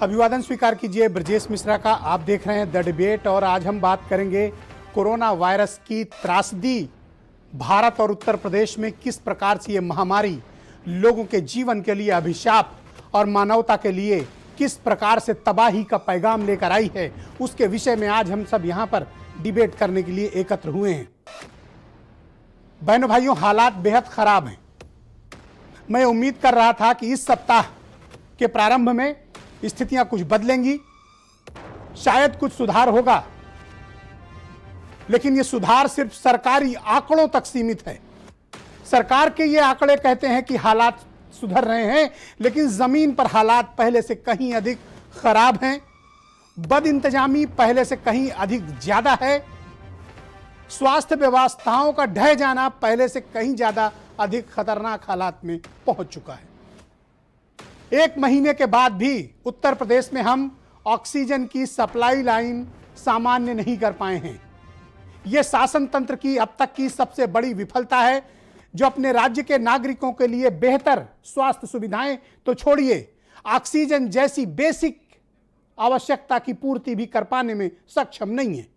अभिवादन स्वीकार कीजिए ब्रजेश मिश्रा का। आप देख रहे हैं द डिबेट और आज हम बात करेंगे कोरोना वायरस की त्रासदी भारत और उत्तर प्रदेश में किस प्रकार से ये महामारी लोगों के जीवन के लिए अभिशाप और मानवता के लिए किस प्रकार से तबाही का पैगाम लेकर आई है, उसके विषय में आज हम सब यहाँ पर डिबेट करने के लिए एकत्र हुए हैं। बहनों भाइयों, हालात बेहद खराब हैं। मैं उम्मीद कर रहा था कि इस सप्ताह के प्रारंभ में स्थितियां कुछ बदलेंगी, शायद कुछ सुधार होगा, लेकिन यह सुधार सिर्फ सरकारी आंकड़ों तक सीमित है। सरकार के ये आंकड़े कहते हैं कि हालात सुधर रहे हैं, लेकिन जमीन पर हालात पहले से कहीं अधिक खराब हैं। बदइंतजामी पहले से कहीं अधिक ज्यादा है। स्वास्थ्य व्यवस्थाओं का ढह जाना पहले से कहीं ज्यादा अधिक खतरनाक हालात में पहुंच चुका है। एक महीने के बाद भी उत्तर प्रदेश में हम ऑक्सीजन की सप्लाई लाइन सामान्य नहीं कर पाए हैं। यह शासन तंत्र की अब तक की सबसे बड़ी विफलता है, जो अपने राज्य के नागरिकों के लिए बेहतर स्वास्थ्य सुविधाएं तो छोड़िए, ऑक्सीजन जैसी बेसिक आवश्यकता की पूर्ति भी कर पाने में सक्षम नहीं है।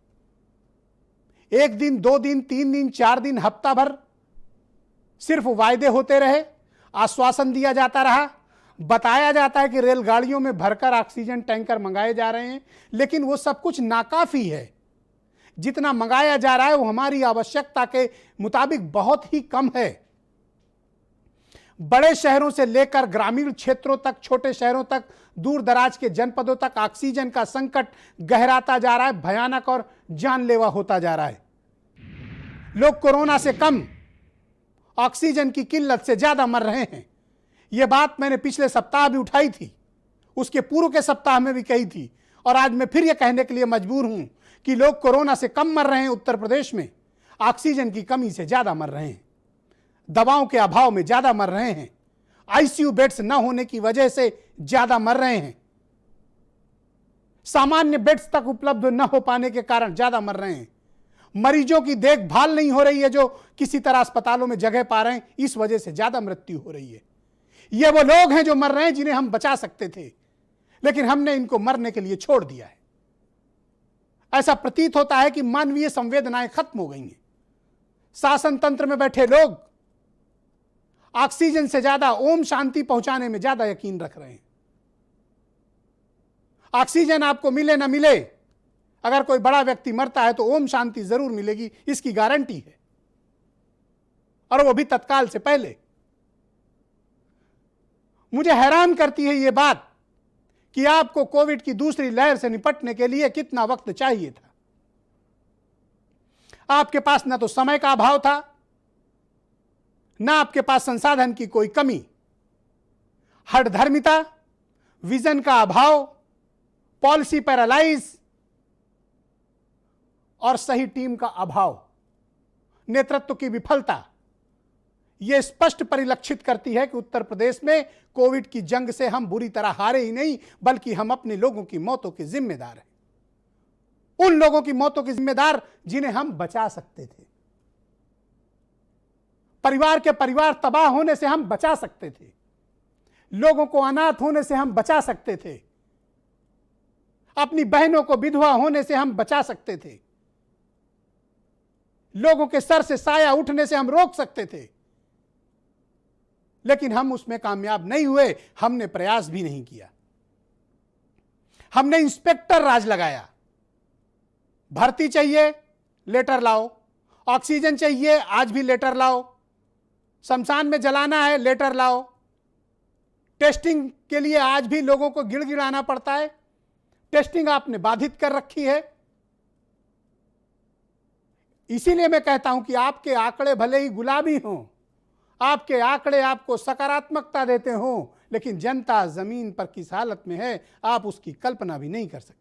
एक दिन, 2 दिन, 3 दिन, 4 दिन, हफ्ता भर सिर्फ वायदे होते रहे, आश्वासन दिया जाता रहा, बताया जाता है कि रेलगाड़ियों में भरकर ऑक्सीजन टैंकर मंगाए जा रहे हैं, लेकिन वो सब कुछ नाकाफी है। जितना मंगाया जा रहा है वो हमारी आवश्यकता के मुताबिक बहुत ही कम है। बड़े शहरों से लेकर ग्रामीण क्षेत्रों तक, छोटे शहरों तक, दूर दराज के जनपदों तक ऑक्सीजन का संकट गहराता जा रहा है, भयानक और जानलेवा होता जा रहा है। लोग कोरोना से कम, ऑक्सीजन की किल्लत से ज्यादा मर रहे हैं। यह बात मैंने पिछले सप्ताह भी उठाई थी, उसके पूर्व के सप्ताह में भी कही थी, और आज मैं फिर यह कहने के लिए मजबूर हूं कि लोग कोरोना से कम मर रहे हैं उत्तर प्रदेश में, ऑक्सीजन की कमी से ज्यादा मर रहे हैं, दवाओं के अभाव में ज्यादा मर रहे हैं, आईसीयू बेड्स न होने की वजह से ज्यादा मर रहे हैं, सामान्य बेड्स तक उपलब्ध न हो पाने के कारण ज्यादा मर रहे हैं, मरीजों की देखभाल नहीं हो रही है जो किसी तरह अस्पतालों में जगह पा रहे हैं, इस वजह से ज्यादा मृत्यु हो रही है। ये वो लोग हैं जो मर रहे हैं जिन्हें हम बचा सकते थे, लेकिन हमने इनको मरने के लिए छोड़ दिया है। ऐसा प्रतीत होता है कि मानवीय संवेदनाएं खत्म हो गई हैं। शासन तंत्र में बैठे लोग ऑक्सीजन से ज्यादा ओम शांति पहुंचाने में ज्यादा यकीन रख रहे हैं। ऑक्सीजन आपको मिले ना मिले, अगर कोई बड़ा व्यक्ति मरता है तो ओम शांति जरूर मिलेगी, इसकी गारंटी है, और वो भी तत्काल से पहले। मुझे हैरान करती है ये बात कि आपको कोविड की दूसरी लहर से निपटने के लिए कितना वक्त चाहिए था। आपके पास ना तो समय का अभाव था, ना आपके पास संसाधन की कोई कमी, हठधर्मिता, विजन का अभाव, पॉलिसी पैरालाइज और सही टीम का अभाव, नेतृत्व की विफलता, यह स्पष्ट परिलक्षित करती है कि उत्तर प्रदेश में कोविड की जंग से हम बुरी तरह हारे ही नहीं, बल्कि हम अपने लोगों की मौतों के जिम्मेदार हैं। उन लोगों की मौतों के जिम्मेदार जिन्हें हम बचा सकते थे। परिवार के परिवार तबाह होने से हम बचा सकते थे, लोगों को अनाथ होने से हम बचा सकते थे, अपनी बहनों को विधवा होने से हम बचा सकते थे, लोगों के सर से साया उठने से हम रोक सकते थे, लेकिन हम उसमें कामयाब नहीं हुए। हमने प्रयास भी नहीं किया। हमने इंस्पेक्टर राज लगाया। भर्ती चाहिए, लेटर लाओ, ऑक्सीजन चाहिए, आज भी लेटर लाओ, शमशान में जलाना है, लेटर लाओ, टेस्टिंग के लिए आज भी लोगों को गिड़गिड़ाना पड़ता है, टेस्टिंग आपने बाधित कर रखी है। इसीलिए मैं कहता हूं कि आपके आंकड़े भले ही गुलाबी हों, आपके आंकड़े आपको सकारात्मकता देते हों, लेकिन जनता जमीन पर किस हालत में है आप उसकी कल्पना भी नहीं कर सकते।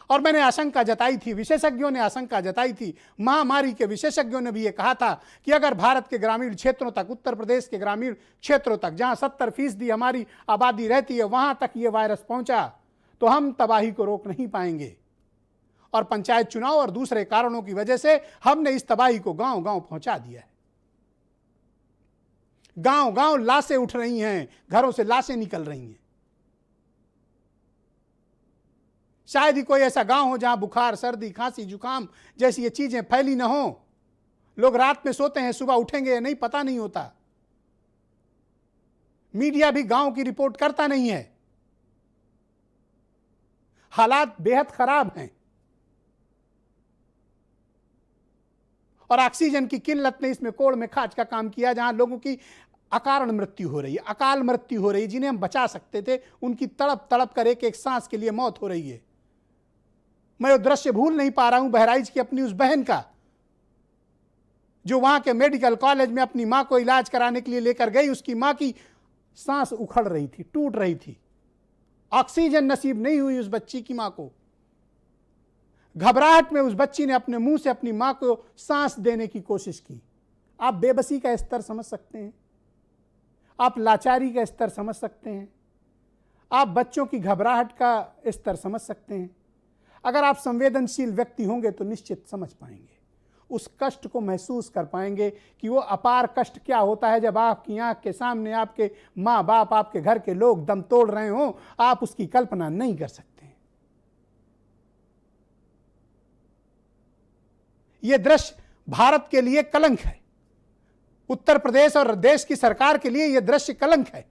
और मैंने आशंका जताई थी, विशेषज्ञों ने आशंका जताई थी, महामारी के विशेषज्ञों ने भी यह कहा था कि अगर भारत के ग्रामीण क्षेत्रों तक, उत्तर प्रदेश के ग्रामीण क्षेत्रों तक, जहां 70% हमारी आबादी रहती है, वहां तक यह वायरस पहुंचा तो हम तबाही को रोक नहीं पाएंगे। और पंचायत चुनाव और दूसरे कारणों की वजह से हमने इस तबाही को गांव गांव पहुंचा दिया है। गांव गांव लाशें उठ रही हैं, घरों से लाशें निकल रही हैं। शायद ही कोई ऐसा गांव हो जहां बुखार, सर्दी, खांसी, जुकाम जैसी ये चीजें फैली न हो। लोग रात में सोते हैं, सुबह उठेंगे या नहीं पता नहीं होता। मीडिया भी गांव की रिपोर्ट करता नहीं है। हालात बेहद खराब हैं और ऑक्सीजन की किल्लत ने इसमें कोड़ में खाच का काम किया। जहां लोगों की अकारण मृत्यु हो रही है, अकाल मृत्यु हो रही है, जिन्हें हम बचा सकते थे उनकी तड़प तड़प कर एक एक सांस के लिए मौत हो रही है। मैं वो दृश्य भूल नहीं पा रहा हूं बहराइच की अपनी उस बहन का, जो वहां के मेडिकल कॉलेज में अपनी मां को इलाज कराने के लिए लेकर गई। उसकी मां की सांस उखड़ रही थी, टूट रही थी, ऑक्सीजन नसीब नहीं हुई उस बच्ची की मां को। घबराहट में उस बच्ची ने अपने मुंह से अपनी मां को सांस देने की कोशिश की। आप बेबसी का स्तर समझ सकते हैं, आप लाचारी का स्तर समझ सकते हैं, आप बच्चों की घबराहट का स्तर समझ सकते हैं। अगर आप संवेदनशील व्यक्ति होंगे तो निश्चित समझ पाएंगे, उस कष्ट को महसूस कर पाएंगे कि वो अपार कष्ट क्या होता है जब आपकी आंख के सामने आपके माँ बाप, आपके घर के लोग दम तोड़ रहे हों। आप उसकी कल्पना नहीं कर सकते। यह दृश्य भारत के लिए कलंक है, उत्तर प्रदेश और देश की सरकार के लिए यह दृश्य कलंक है।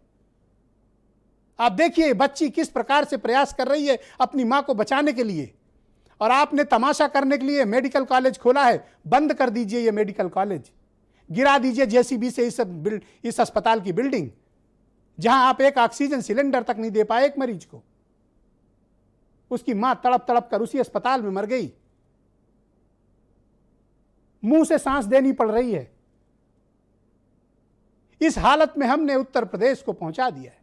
आप देखिए बच्ची किस प्रकार से प्रयास कर रही है अपनी मां को बचाने के लिए, और आपने तमाशा करने के लिए मेडिकल कॉलेज खोला है। बंद कर दीजिए ये मेडिकल कॉलेज, गिरा दीजिए जेसीबी से इस अस्पताल की बिल्डिंग, जहां आप एक ऑक्सीजन सिलेंडर तक नहीं दे पाए एक मरीज को। उसकी मां तड़प तड़प कर उसी अस्पताल में मर गई, मुंह से सांस देनी पड़ रही है। इस हालत में हमने उत्तर प्रदेश को पहुंचा दिया है।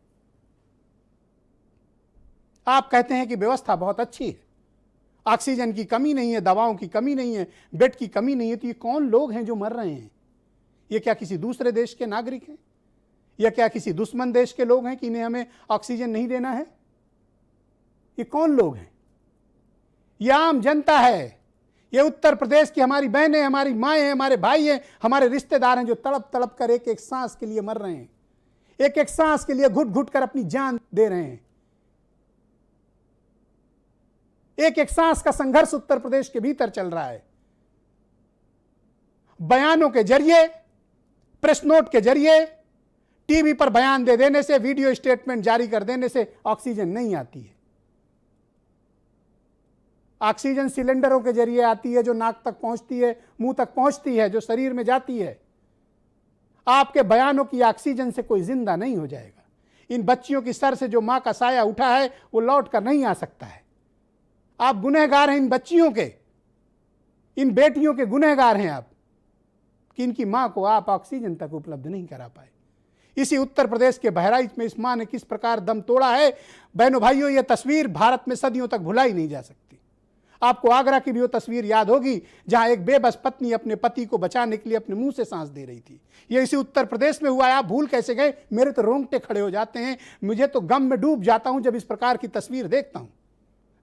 आप कहते हैं कि व्यवस्था बहुत अच्छी है, ऑक्सीजन की कमी नहीं है, दवाओं की कमी नहीं है, बेड की कमी नहीं है। तो ये कौन लोग हैं जो मर रहे हैं? ये क्या किसी दूसरे देश के नागरिक हैं, या क्या किसी दुश्मन देश के लोग हैं कि इन्हें हमें ऑक्सीजन नहीं देना है? ये कौन लोग हैं? ये आम जनता है, ये उत्तर प्रदेश की हमारी बहनें, हमारी माएँ हैं, हमारे भाई हैं, हमारे रिश्तेदार हैं, जो तड़प तड़प कर एक एक सांस के लिए मर रहे हैं, एक एक सांस के लिए घुट घुट कर अपनी जान दे रहे हैं। एक एक सांस का संघर्ष उत्तर प्रदेश के भीतर चल रहा है। बयानों के जरिए, प्रेस नोट के जरिए, टीवी पर बयान दे देने से, वीडियो स्टेटमेंट जारी कर देने से ऑक्सीजन नहीं आती है। ऑक्सीजन सिलेंडरों के जरिए आती है, जो नाक तक पहुंचती है, मुंह तक पहुंचती है, जो शरीर में जाती है। आपके बयानों की ऑक्सीजन से कोई जिंदा नहीं हो जाएगा। इन बच्चियों की सर से जो मां का साया उठा है वो लौट कर नहीं आ सकता है। आप गुनहगार हैं इन बच्चियों के, इन बेटियों के गुनहगार हैं आप, कि इनकी मां को आप ऑक्सीजन तक उपलब्ध नहीं करा पाए। इसी उत्तर प्रदेश के बहराइच में इस मां ने किस प्रकार दम तोड़ा है। बहनों भाइयों, यह तस्वीर भारत में सदियों तक भुलाई नहीं जा सकती। आपको आगरा की भी वो तस्वीर याद होगी, जहां एक बेबस पत्नी अपने पति को बचाने के लिए अपने मुंह से सांस दे रही थी। ये इसी उत्तर प्रदेश में हुआ है। आप भूल कैसे गए? मेरे तो रोंगटे खड़े हो जाते हैं, मुझे तो गम में डूब जाता हूं जब इस प्रकार की तस्वीर देखता हूं,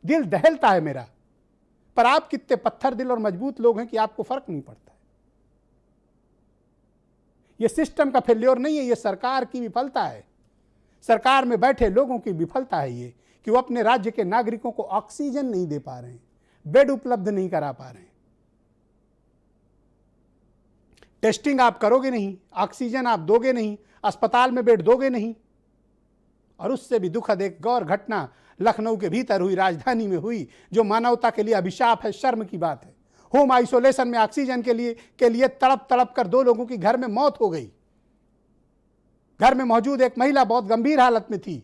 दिल दहलता है मेरा। पर आप कितने पत्थर दिल और मजबूत लोग हैं कि आपको फर्क नहीं पड़ता है। यह सिस्टम का फेल्योर नहीं है, यह सरकार की विफलता है, सरकार में बैठे लोगों की विफलता है ये, कि वो अपने राज्य के नागरिकों को ऑक्सीजन नहीं दे पा रहे हैं, बेड उपलब्ध नहीं करा पा रहे हैं। टेस्टिंग आप करोगे नहीं, ऑक्सीजन आप दोगे नहीं, अस्पताल में बेड दोगे नहीं। और उससे भी दुखद एक गौर घटना लखनऊ के भीतर हुई, राजधानी में हुई, जो मानवता के लिए अभिशाप है, शर्म की बात है। होम आइसोलेशन में ऑक्सीजन के लिए तड़प तड़प कर 2 लोगों की घर में मौत हो गई। घर में मौजूद एक महिला बहुत गंभीर हालत में थी।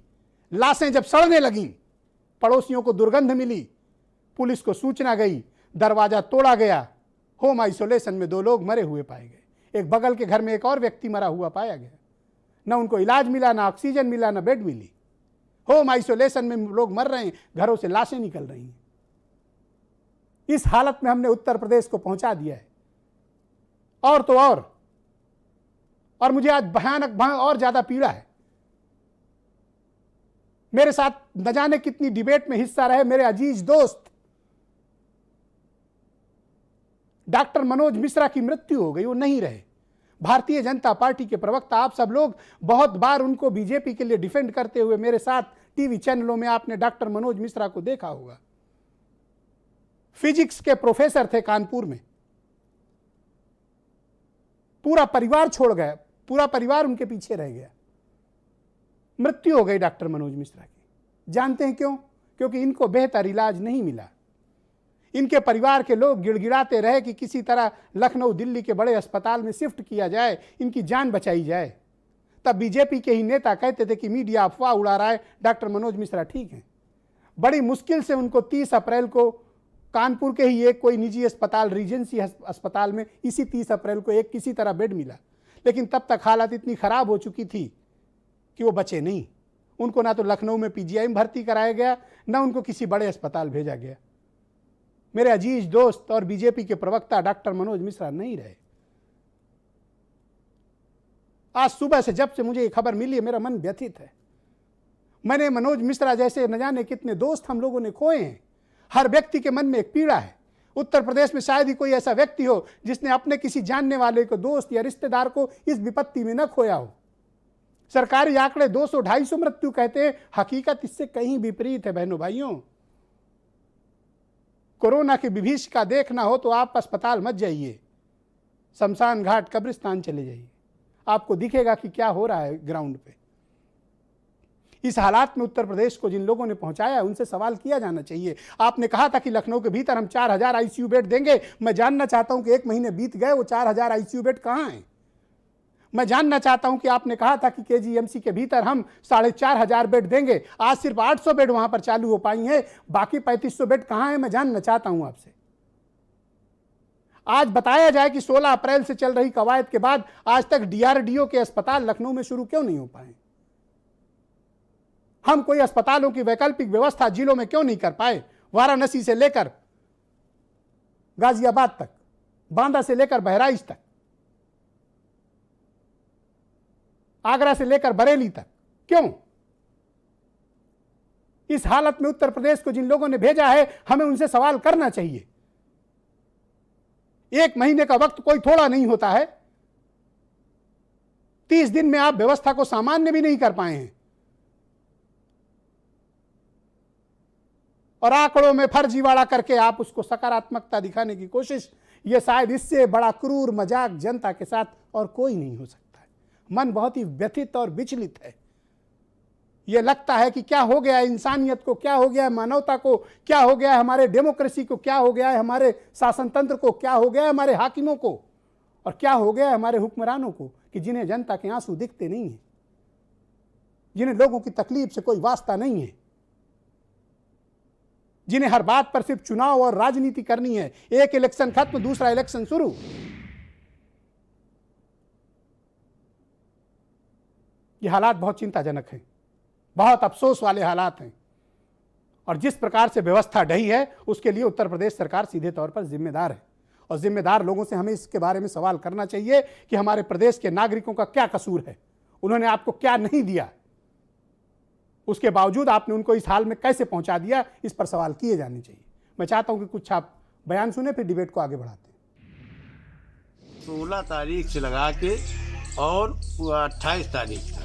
लाशें जब सड़ने लगीं, पड़ोसियों को दुर्गंध मिली, पुलिस को सूचना गई, दरवाजा तोड़ा गया। होम आइसोलेशन में 2 लोग मरे हुए पाए गए। एक बगल के घर में एक और व्यक्ति मरा हुआ पाया गया। न उनको इलाज मिला, न ऑक्सीजन मिला, न बेड मिली। होम आइसोलेशन में लोग मर रहे हैं, घरों से लाशें निकल रही हैं। इस हालत में हमने उत्तर प्रदेश को पहुंचा दिया है। और तो और मुझे आज भयानक और ज्यादा पीड़ा है। मेरे साथ न जाने कितनी डिबेट में हिस्सा रहे मेरे अजीज दोस्त डॉक्टर मनोज मिश्रा की मृत्यु हो गई, वो नहीं रहे। भारतीय जनता पार्टी के प्रवक्ता, आप सब लोग बहुत बार उनको बीजेपी के लिए डिफेंड करते हुए मेरे साथ टीवी चैनलों में आपने डॉक्टर मनोज मिश्रा को देखा होगा। फिजिक्स के प्रोफेसर थे कानपुर में, पूरा परिवार छोड़ गया, पूरा परिवार उनके पीछे रह गया, मृत्यु हो गई डॉक्टर मनोज मिश्रा की। जानते हैं क्यों? क्योंकि इनको बेहतर इलाज नहीं मिला। इनके परिवार के लोग गिड़गिड़ाते रहे कि किसी तरह लखनऊ दिल्ली के बड़े अस्पताल में शिफ्ट किया जाए, इनकी जान बचाई जाए। तब बीजेपी के ही नेता कहते थे कि मीडिया अफवाह उड़ा रहा है, डॉक्टर मनोज मिश्रा ठीक हैं। बड़ी मुश्किल से उनको 30 अप्रैल को कानपुर के ही एक कोई निजी अस्पताल, रीजेंसी अस्पताल में इसी 30 अप्रैल को एक किसी तरह बेड मिला, लेकिन तब तक हालत इतनी खराब हो चुकी थी कि वो बचे नहीं। उनको ना तो लखनऊ में पीजीआई में भर्ती कराया गया, ना उनको किसी बड़े अस्पताल भेजा गया। मेरे अजीज दोस्त और बीजेपी के प्रवक्ता डॉक्टर मनोज मिश्रा नहीं रहे। आज सुबह से जब से मुझे ये खबर मिली है, मेरा मन व्यथित है। मैंने मनोज मिश्रा जैसे न जाने कितने दोस्त हम लोगों ने खोए हैं। हर व्यक्ति के मन में एक पीड़ा है। उत्तर प्रदेश में शायद ही कोई ऐसा व्यक्ति हो जिसने अपने किसी जानने वाले को, दोस्त या रिश्तेदार को इस विपत्ति में न खोया हो। सरकारी आंकड़े 200-250 मृत्यु कहते हैं, हकीकत इससे कहीं विपरीत है। बहनों भाइयों, कोरोना की विभीषिका देखना हो तो आप अस्पताल मत जाइए, शमशान घाट, कब्रिस्तान चले जाइए, आपको दिखेगा कि क्या हो रहा है ग्राउंड पे। इस हालात में उत्तर प्रदेश को जिन लोगों ने पहुंचाया उनसे सवाल किया जाना चाहिए। आपने कहा था कि लखनऊ के भीतर हम 4000 आईसीयू बेड देंगे। मैं जानना चाहता हूं कि 1 महीने बीत गए, वो 4000 आईसीयू बेड कहां हैं? मैं जानना चाहता हूं कि आपने कहा था कि केजीएमसी के भीतर हम 4500 बेड देंगे, आज सिर्फ 800 बेड वहां पर चालू हो पाई हैं, बाकी 3500 बेड कहां हैं? मैं जानना चाहता हूं आपसे। आज बताया जाए कि 16 अप्रैल से चल रही कवायद के बाद आज तक डीआरडीओ के अस्पताल लखनऊ में शुरू क्यों नहीं हो पाए? हम कोई अस्पतालों की वैकल्पिक व्यवस्था जिलों में क्यों नहीं कर पाए? वाराणसी से लेकर गाजियाबाद तक, बांदा से लेकर बहराइच तक, आगरा से लेकर बरेली तक, क्यों? इस हालत में उत्तर प्रदेश को जिन लोगों ने भेजा है, हमें उनसे सवाल करना चाहिए। 1 महीने का वक्त कोई थोड़ा नहीं होता है। 30 दिन में आप व्यवस्था को सामान्य भी नहीं कर पाए हैं और आंकड़ों में फर्जीवाड़ा करके आप उसको सकारात्मकता दिखाने की कोशिश, यह शायद इससे बड़ा क्रूर मजाक जनता के साथ और कोई नहीं हो सकता है। मन बहुत ही व्यथित और विचलित है। यह लगता है कि क्या हो गया है इंसानियत को, क्या हो गया है मानवता को, क्या हो गया है हमारे डेमोक्रेसी को, क्या हो गया है हमारे शासन तंत्र को, क्या हो गया है हमारे हाकिमों को, और क्या हो गया है हमारे हुक्मरानों को कि जिन्हें जनता के आंसू दिखते नहीं है, जिन्हें लोगों की तकलीफ से कोई वास्ता नहीं है, जिन्हें हर बात पर सिर्फ चुनाव और राजनीति करनी है। एक इलेक्शन खत्म, दूसरा इलेक्शन शुरू। ये हालात बहुत चिंताजनक हैं, बहुत अफसोस वाले हालात हैं, और जिस प्रकार से व्यवस्था ढही है उसके लिए उत्तर प्रदेश सरकार सीधे तौर पर जिम्मेदार है। और जिम्मेदार लोगों से हमें इसके बारे में सवाल करना चाहिए कि हमारे प्रदेश के नागरिकों का क्या कसूर है, उन्होंने आपको क्या नहीं दिया, उसके बावजूद आपने उनको इस हाल में कैसे पहुंचा दिया, इस पर सवाल किए जाने चाहिए। मैं चाहता हूं कि कुछ आप बयान सुने, फिर डिबेट को आगे बढ़ाते हैं। 16 तारीख से लगा के और 28 तारीख तक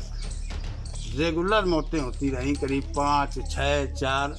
रेगुलर मौतें होती रहीं, करीब 5, 6, 4